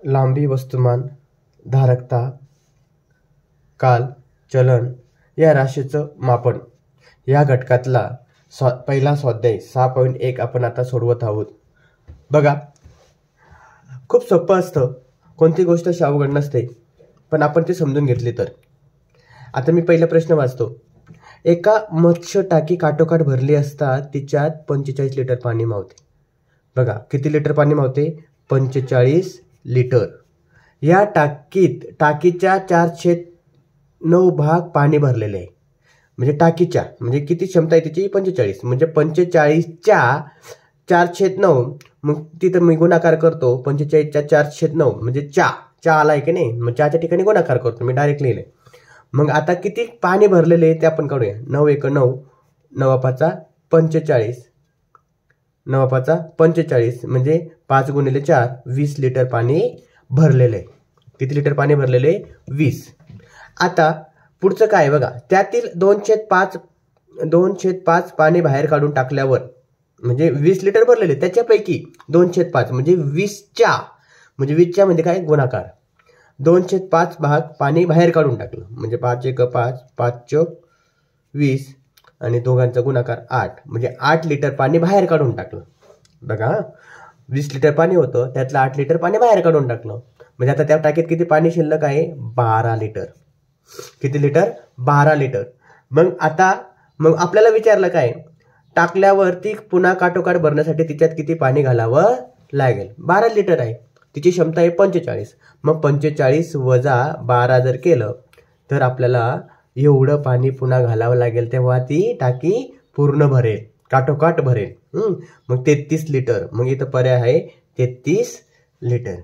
लांबी, वस्तुमान, धारकता, काल, चलन या राशीचं मापन या घटकातला पहिला स्वाध्याय 6.1 आपण आता सोडवत आहोत. बघा, खूप सोपं असतं, कोणती गोष्ट अवघड नसते, पण आपण ते समजून घेतली तर. आता मी पहिला प्रश्न वाचतो. एका मत्स्य टाकी काठोकाठ भरली असता तिच्यात 45 लिटर पाणी मावते. बघा, किती लिटर पाणी मावते? 45 लिटर. या टाकीच्या 4/9 भाग पाणी भरलेले आहे. म्हणजे टाकीच्या, म्हणजे किती क्षमता आहे तिची? 45. म्हणजे 45च्या 4/9. मग तिथं मी गुणाकार करतो. 45च्या 4/9 म्हणजे चा आलाय की नाही? मग च्या ठिकाणी गुणाकार करतो, मी डायरेक्ट लिहिले. मग आता किती पाणी भरलेले ते आपण काढूया. 9 × 9, 9 × 5 45. 9 × 5 45 म्हणजे 5 × 4 20 लिटर पाणी भरलेले. किती लिटर पाणी भरलेले? 20. आता पुढचं काय बघा, त्यातील 2/5 पाणी बाहेर काढून टाकल्यावर, म्हणजे 20 लिटर भरलेले, त्याच्यापैकी 2/5 म्हणजे 20च्या, म्हणजे 20च्या म्हणजे काय? गुणाकार. 2/5 भाग पाणी बाहेर काढून टाकलं, म्हणजे 5 × 5 5 20 आणि दोघांचा गुणाकार 8, म्हणजे 8 लिटर पाणी बाहेर काढून टाकलं. बघा, 20 लिटर पाणी होतं, त्यातलं 8 लिटर पाणी बाहेर काढून टाकलं. म्हणजे आता त्या टाकीत किती पाणी शिल्लक आहे? 12 लिटर. किती लिटर? 12 लिटर. मग आपल्याला विचारलं काय? टाकल्यावरती पुन्हा काठोकाठ भरण्यासाठी तिच्यात किती पाणी घालावं लागेल? 12 लिटर आहे, तिची क्षमता आहे 45. मग 45 वजा 12 जर केलं तर आपल्याला एवढं पाणी पुन्हा घालावं लागेल, तेव्हा ती टाकी पूर्ण भरेल, काठोकाठ भरेल. मग 33 लिटर. मग इथं पर्याय आहे 33 लिटर.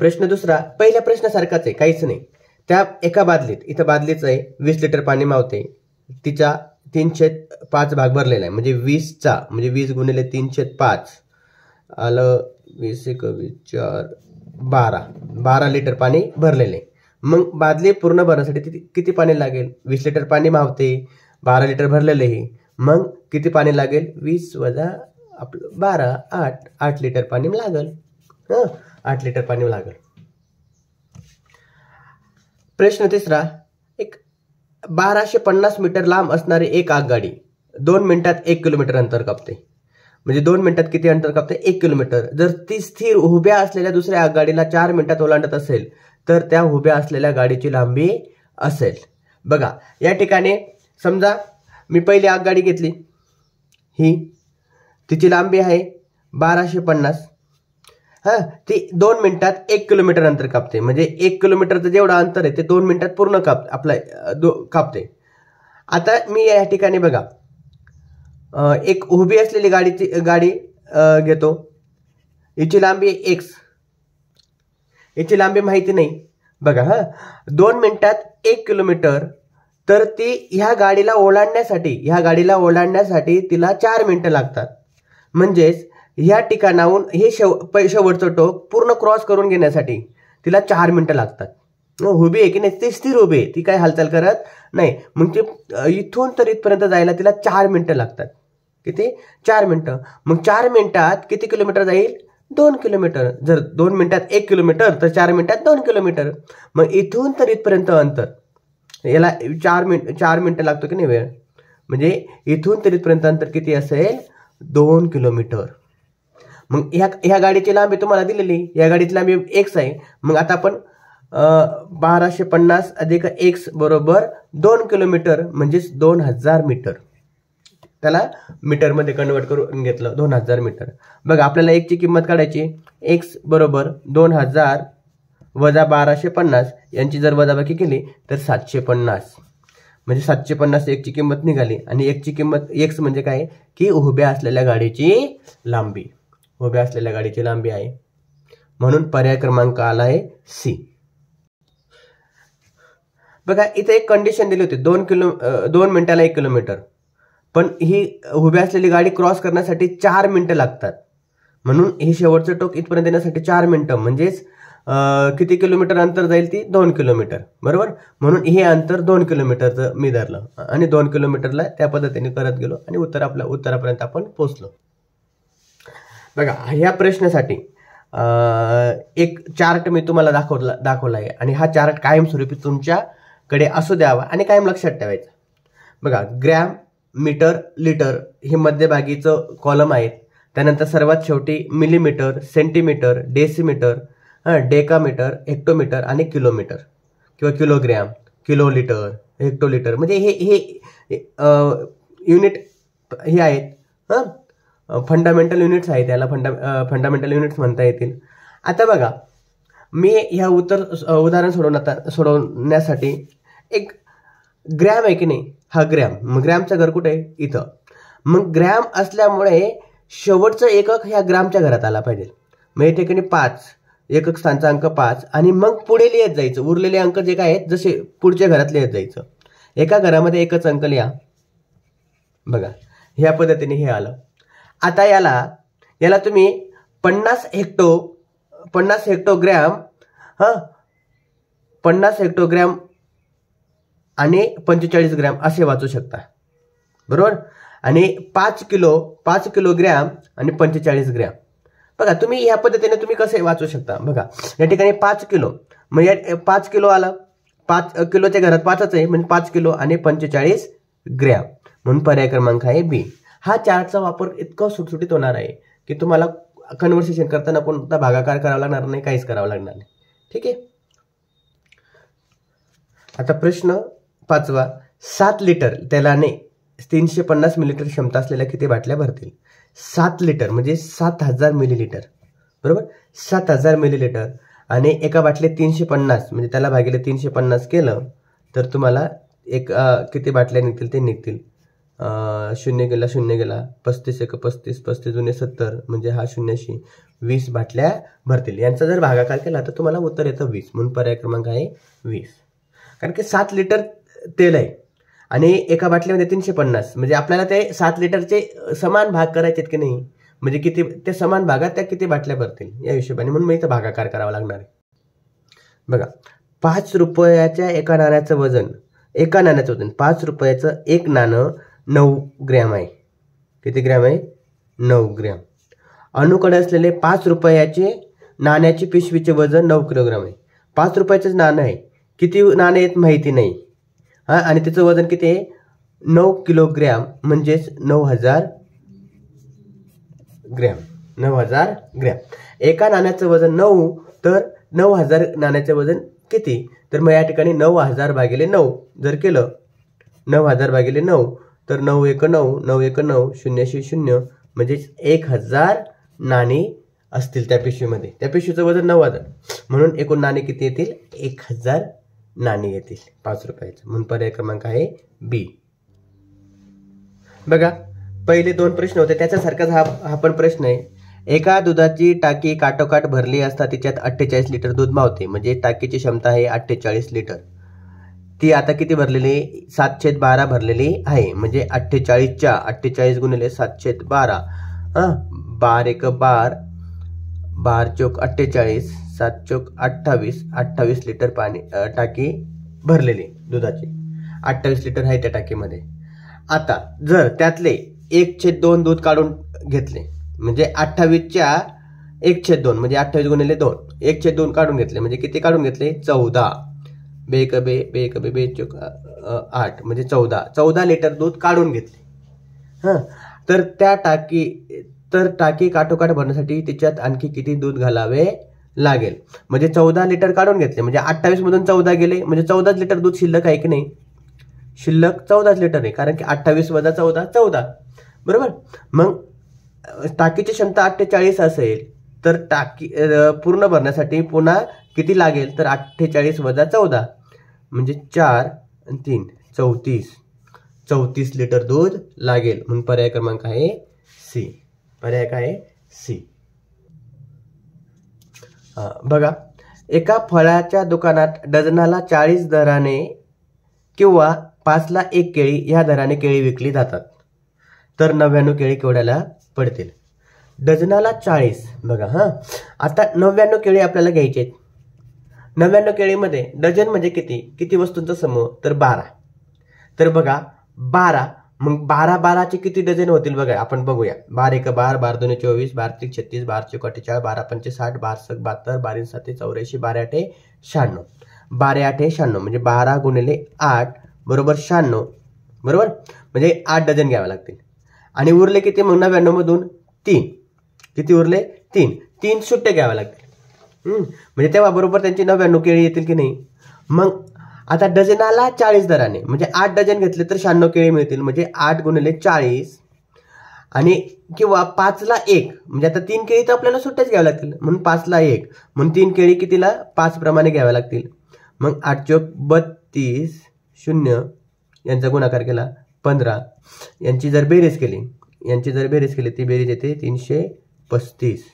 प्रश्न दुसरा पहिल्या प्रश्नासारखाच आहे, काहीच नाही. त्या एका बादलीत, इथं बादलीच आहे, 20 लिटर पाणी मावते, तिचा 3/5 भाग भरलेला आहे. म्हणजे 20चा, म्हणजे 20 × 3/5 आलं 20 × 4 12 लिटर पाणी भरलेले. मग बादली पूर्ण भरण्यासाठी किती पाणी लागेल? 20 लिटर पाणी मावते, 12 लिटर भरलेले. मग किती पाणी लागेल? 20 वजा आपलं 12 8 लिटर पाणी लागेल. 8 लिटर पाणी लागेल. प्रश्न तिसरा, एक 1250 मीटर लांब असणारी एक आगगाडी 2 मिनिटात 1 किलोमीटर अंतर कापते. म्हणजे 2 मिनिटात किती अंतर कापते? 1 किलोमीटर. जर ती स्थिर उभ्या असलेल्या दुसऱ्या आगगाडीला 4 मिनिटात ओलांडत असेल तर त्या उभ्या असलेल्या गाडीची लांबी असेल. बघा, या ठिकाणी समजा मी पहिली आगगाडी घेतली, तिची लांबी आहे 1250. ती 2 मिनिटात 1 किलोमीटर अंतर कापते. म्हणजे 1 किलोमीटरचं जेवढं अंतर आहे ते 2 मिनिटात पूर्ण कापते. आता मी या ठिकाणी बघा, एक उभी असलेली गाडी घेतो. हिची लांबी x, हिची लांबी माहिती नाही. बघा, 2 मिनिटात 1 किलोमीटर, तर ती ह्या गाडीला ओलांडण्यासाठी तिला 4 मिनिटं लागतात. म्हणजेच ह्या ठिकाणाहून हे शेवटचं टोक पूर्ण क्रॉस करून घेण्यासाठी तिला 4 मिनिटं लागतात. उभी आहे की नाही? ती स्थिर उभी आहे, ती काय हालचाल करत नाही. मग ती इथून तर इथपर्यंत जायला तिला 4 मिनिटं लागतात. किती? 4 मिनिटं. मग 4 मिनिटात किती किलोमीटर जाईल? 2 किलोमीटर. जर 2 मिनिटात 1 किलोमीटर तर 4 मिनिटात 2 किलोमीटर. मग इथून तर इथपर्यंत अंतर, याला 4 मिनिटं लागतो की नाही वेळ? म्हणजे इथून तर इथपर्यंत अंतर किती असेल? 2 किलोमीटर. मग ह्या गाडीची लांबी तुम्हाला दिलेली, या गाडीची लांबी x आहे. मग आता आपण 1250 अधिक x बरोबर 2 किलोमीटर म्हणजेच 2000 मीटर. त्याला मीटरमध्ये कन्वर्ट करून घेतलं, 2000 मीटर. बघा, आपल्याला x ची किंमत काढायची. x बरोबर 2000 वजा 1250 यांची जर वजाबाकी केली तर 750. म्हणजे 750 x ची किंमत निघाली. आणि x ची किंमत, x म्हणजे काय? की उभ्या असलेल्या गाडीची लांबी. उभ्या असलेल्या गाडीची लांबी आहे. म्हणून पर्याय क्रमांक आला आहे सी. बघा, इथे एक कंडिशन दिली होती, 2 मिनिटाला 1 किलोमीटर. पण ही उभ्या असलेली गाडी क्रॉस करण्यासाठी 4 मिनिटं लागतात. म्हणून हे शेवटचं टोक इथपर्यंत येण्यासाठी 4 मिनिटं, म्हणजेच किती किलोमीटर अंतर जाईल? ती 2 किलोमीटर. बरोबर. म्हणून हे अंतर 2 किलोमीटरचं मी धरलं आणि 2 किलोमीटरला त्या पद्धतीने करत गेलो आणि उत्तरापर्यंत आपण पोहोचलो. बघा, ह्या प्रश्नासाठी एक चार्ट मी तुम्हाला दाखवला आहे आणि हा चार्ट कायमस्वरूपी तुमच्याकडे असू द्यावा आणि कायम लक्षात ठेवायचा. बघा, ग्रॅम, मीटर, लिटर हे मध्यभागीचं कॉलम आहेत. त्यानंतर सर्वात शेवटी millimetre, centimetre, decimetre, decametre, hectometre आणि किलोमीटर किंवा किलोग्रॅम, किलोलिटर, हेक्टोलिटर, म्हणजे हे युनिट हे आहेत. फंडामेंटल युनिट्स आहेत, त्याला फंडामेंटल युनिट्स म्हणता येतील. आता बघा, मी ह्या उदाहरण सोडवण्यासाठी एक ग्रॅम आहे की नाही, हा ग्रॅम. मग ग्रॅमचं घर कुठे आहे? इथं. मग ग्रॅम असल्यामुळे शेवटचं एकक ह्या ग्रामच्या घरात आला पाहिजे. मग या ठिकाणी 5, एकक स्थानचा अंक 5 आणि मग पुढे लिहित जायचं. उरलेले अंक जे काय आहेत जसे पुढच्या घरात लिहित जायचं. एका घरामध्ये एकच अंक लिहा. बघा, ह्या पद्धतीने हे आलं. आता याला तुम्ही 50 हेक्टोग्रॅम 50 हेक्टोग्रॅम आणि 45 ग्रॅम असे वाचू शकता, बरोबर. आणि 5 किलोग्रॅम आणि 45 ग्रॅम. बघा, तुम्ही ह्या पद्धतीने तुम्ही कसे वाचू शकता. बघा, या ठिकाणी 5 किलो, मग या 5 किलो आलं. 5 किलोच्या घरात 5च आहे, म्हणजे 5 किलो आणि 45 ग्रॅम, म्हणून पर्याय क्रमांक आहे बी. हा चार्टचा वापर इतका सुटसुटीत होणार आहे की तुम्हाला कन्व्हर्सेशन करताना कोणता भागाकार करावा लागणार नाही, काहीच करावं लागणार नाही. ठीक आहे. आता प्रश्न 5वा. 7 लिटर तेलाने 350 मिलीलिटर क्षमता असलेल्या किती बाटल्या भरतील? 7 लिटर म्हणजे 7000 मिलीलिटर, बरोबर. 7000 मिलीलिटर आणि एका बाटलीत 350 म्हणजे त्याला भागिले 350 केलं तर तुम्हाला एक किती बाटल्या निघतील ते निघतील. 0 गेला 0 गेला, 35 एक 35, 35 जुने 70 म्हणजे हा 0 20 बाटल्या भरतील. यांचा जर भागाकार केला तर तुम्हाला उत्तर येतं 20, म्हणून पर्याय क्रमांक आहे 20. कारण की 7 लिटर तेल आहे आणि एका बाटलीमध्ये 350 म्हणजे आपल्याला ते 7 लिटरचे समान भाग करायचे की नाही, म्हणजे किती त्या समान भागात त्या किती बाटल्या भरतील या हिशोबाने, म्हणून मी इथं भागाकार करावा लागणार आहे. बघा, 5 रुपयाच्या एका नाण्याचं वजन 5 रुपयाचं एक नाणं 9 ग्रॅम आहे. किती ग्रॅम आहे? 9 ग्रॅम. अणूकडे असलेले 5 रुपयाचे नाण्याची पिशवीचे वजन 9 किलोग्राम आहे. 5 रुपयाचंच नाणं आहे, किती नाणे आहेत माहिती नाही, आणि त्याचं वजन किती आहे? 9 किलोग्रॅम म्हणजेच 9000 ग्रॅम. 9000 ग्रॅम. एका नाण्याचं वजन 9 तर 9000 नाण्याचं वजन किती? तर मग या ठिकाणी 9000 भागिले 9 जर केलं, 9000 भागिले 9 तर 9 1 9, 9 1 9, 0 0 म्हणजे 1000 नाणी असतील त्या पिशवीमध्ये. त्या पिशवीचं वजन 9000, म्हणून एकूण नाणी किती येतील? 1000 नाणी येतील 5 रुपयाचं, म्हणून पर्याय क्रमांक आहे बी. बघा, पहिले 2 प्रश्न होते त्याच्यासारखाच हा पण प्रश्न आहे. एका दुधाची टाकी काटोकाट भरली असता तिच्यात 48 लिटर दूध मावते, म्हणजे टाकीची क्षमता आहे 48 लिटर. ती आता किती भरलेली? 7/12 भरलेली आहे, म्हणजे 48च्या 48 गुणिले 7/12, 12 1 12, 12 चौक 48, 7 चौक 28, 28 लिटर पाणी टाकी भरलेली दुधाची. 28 लिटर आहे त्या टाकीमध्ये. आता जर त्यातले 1/2 दूध काढून घेतले, म्हणजे 28च्या 1/2 म्हणजे 28 गुणिले 2, 1/2 काढून घेतले, म्हणजे किती काढून घेतले? 14. बे 8 म्हणजे 14 लिटर दूध काढून घेतले. तर टाकी काठोकाठ भरण्यासाठी तिच्यात आणखी किती दूध घालावे लागेल? म्हणजे 14 लिटर काढून घेतले, म्हणजे 28 मधून 14 गेले, म्हणजे 14 लिटर दूध शिल्लक आहे की नाही? शिल्लक 14 लिटर आहे, कारण की 28 वजा 14, बरोबर. मग टाकीची क्षमता 48 असेल तर टाकी पूर्ण भरण्यासाठी पुन्हा किती लागेल? तर 48 वजा 14 म्हणजे 4 आणि 3 34 लिटर दूध लागेल, म्हणून पर्याय क्रमांक आहे सी. पर्याय काय आहे? सी. बघा, एका फळाच्या दुकानात डझनाला 40 दराने किंवा 5ला 1 केळी ह्या दराने केळी विकली जातात, तर 99 केळी केवढ्याला पडतील? डझनाला 40. बघा, आता 99 केळी आपल्याला घ्यायचे आहेत. 99 केळीमध्ये डझन म्हणजे किती वस्तूंचा समूह? तर 12. तर बघा, मग 12 किती डझन होतील बघा, आपण बघूया. 12 12, 12 24, 12 36, 12 48, 12 60, 12 72, 12 7 84, 12 8 96. 12 8 96 म्हणजे 12 गुणिले 8 बरोबर 96 बरोबर, म्हणजे 8 डझन घ्यावे लागतील. आणि उरले किती मग 99 मधून 3, किती उरले 3 सुट्टे घ्यावे लागतील. म्हणजे तेव्हा बरोबर त्यांची 99 केळी येतील की नाही. मग आता डझनाला 40 दराने म्हणजे 8 डझन घेतले तर 96 केळी मिळतील. म्हणजे 8 गुणिले 40 आणि किंवा 5ला 1 म्हणजे आता 3 केळी तर आपल्याला सुट्ट्याच घ्याव्या लागतील, म्हणून 5ला 1 म्हणून 3 केळी कितीला 5 प्रमाणे घ्याव्या लागतील. मग 8 चोक 32, 0 यांचा गुणाकार केला 15, यांची जर बेरीज केली ती बेरीज येते 335.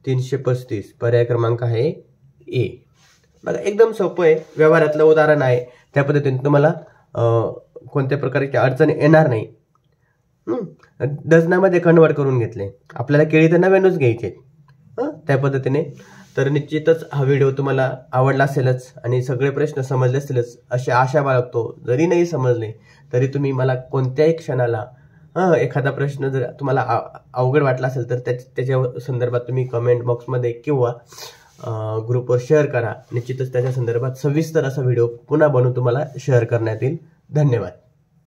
335 पर्याय क्रमांक आहे ए. बघा एकदम सोपं आहे, व्यवहारातलं उदाहरण आहे, त्या पद्धतीने तुम्हाला कोणत्या प्रकारची अडचण येणार नाही. डझनामध्ये कन्वर्ट करून घेतले, आपल्याला केळी तर 99 घ्यायचे त्या पद्धतीने. तर निश्चितच हा व्हिडिओ तुम्हाला आवडला असेलच आणि सगळे प्रश्न समजले असतीलच अशी आशा बाळगतो. जरी नाही समजले तरी तुम्ही मला कोणत्याही क्षणाला एखादा प्रश्न जर तुम्हाला अवघड वाटला असेल तर त्याच्या संदर्भात तुम्ही कमेंट बॉक्समध्ये किंवा ग्रुपवर शेअर करा. निश्चितच त्याच्या संदर्भात सविस्तर असा व्हिडिओ पुन्हा बनवून तुम्हाला शेअर करण्यात येईल. धन्यवाद.